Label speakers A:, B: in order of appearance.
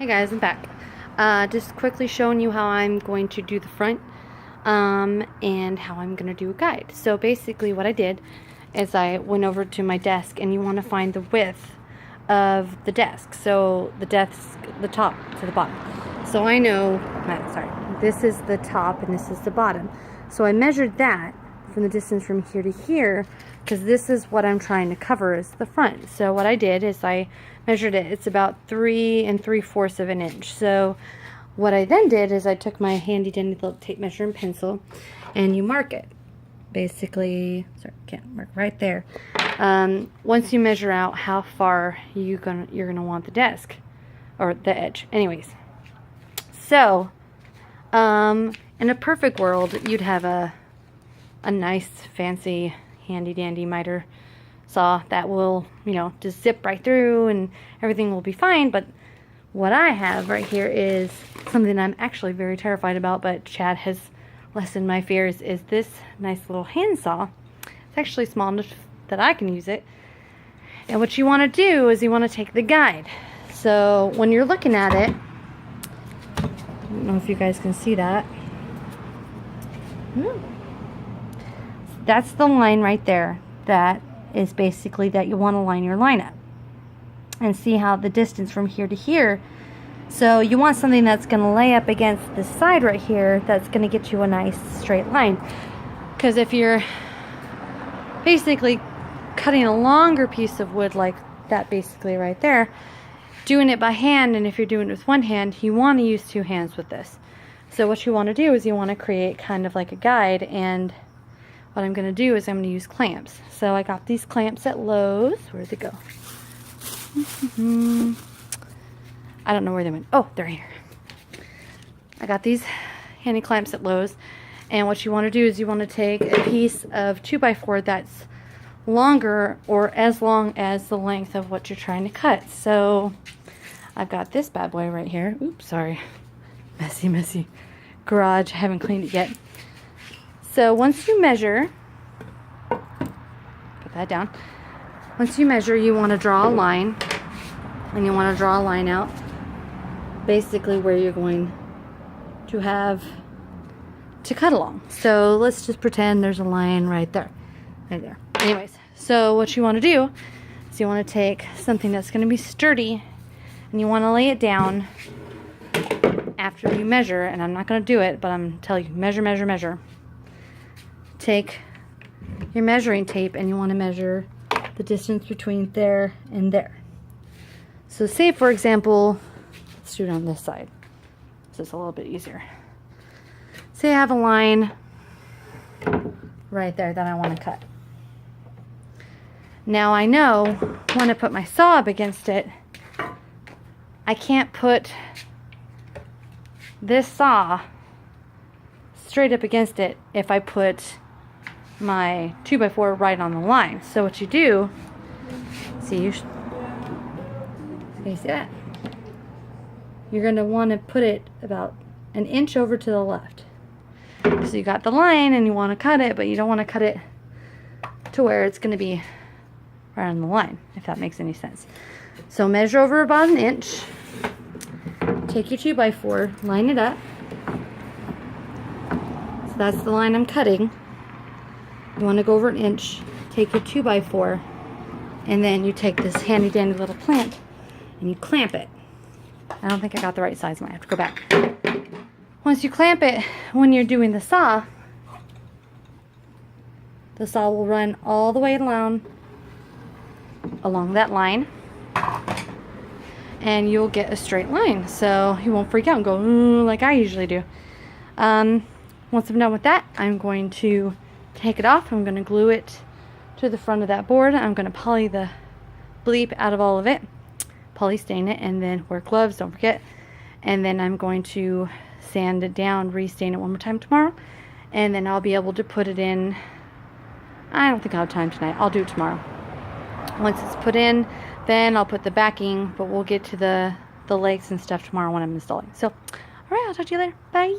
A: Hey guys, I'm back. Just quickly showing you how I'm going to do the front and how I'm going to do a guide. So basically what I did is I went over to my desk, and you want to find the width of the desk. So the desk, the top to the bottom. So I know, sorry, this is the top and this is the bottom. So I measured that from the distance from here to here, because this is what I'm trying to cover is the front. So what I did is I measured it. It's about 3 3/4 of an inch. So what I then did is I took my handy dandy little tape measure and pencil, and you mark it. Basically, sorry, can't mark right there. Once you measure out how far you're gonna want the desk or the edge. Anyways, so in a perfect world, you'd have a nice fancy handy dandy miter saw that will, just zip right through and everything will be fine. But what I have right here is something I'm actually very terrified about, but Chad has lessened my fears, is this nice little hand saw. It's actually small enough that I can use it. And what you want to do is you want to take the guide. So when you're looking at it, I don't know if you guys can see that. That's the line right there. That is basically that you want to line your line up. And see how the distance from here to here. So you want something that's going to lay up against this side right here that's going to get you a nice straight line. Because if you're basically cutting a longer piece of wood like that basically right there, doing it by hand, and if you're doing it with one hand, you want to use two hands with this. So what you want to do is you want to create kind of like a guide, and what I'm going to do is I'm going to use clamps. So I got these clamps at Lowe's. Where'd they go? I don't know where they went. Oh, they're here. I got these handy clamps at Lowe's. And what you want to do is you want to take a piece of 2x4 that's longer or as long as the length of what you're trying to cut. So I've got this bad boy right here. Oops, sorry. Messy garage. I haven't cleaned it yet. So once you measure, put that down. Once you measure, you want to draw a line, and you want to draw a line out basically where you're going to have to cut along. So let's just pretend there's a line right there. Anyways, so what you want to do is you want to take something that's going to be sturdy, and you want to lay it down after you measure. And I'm not going to do it, but I'm telling you, measure. Take your measuring tape, and you want to measure the distance between there and there. So say, for example, let's do it on this side. This is a little bit easier. Say I have a line right there that I want to cut. Now I know when I put my saw up against it, I can't put this saw straight up against it if I put my 2x4 right on the line. So what you do, can you see that? You're going to want to put it about an inch over to the left. So you got the line and you want to cut it, but you don't want to cut it to where it's going to be right on the line, if that makes any sense. So measure over about an inch. Take your 2x4, line it up. So that's the line I'm cutting. You want to go over an inch, take your 2x4, and then you take this handy dandy little clamp and you clamp it. I don't think I got the right size. I might have to go back. Once you clamp it, when you're doing the saw will run all the way along that line, and you'll get a straight line. So you won't freak out and go like I usually do. Once I'm done with that, I'm going to take it off. I'm going to glue it to the front of that board. I'm going to poly the bleep out of all of it, poly stain it, and then wear gloves, don't forget. And then I'm going to sand it down, restain it one more time tomorrow, and then I'll be able to put it in. I don't think I'll have time tonight. I'll do it tomorrow. Once it's put in, then I'll put the backing, but we'll get to the legs and stuff tomorrow when I'm installing. So, alright, I'll talk to you later. Bye!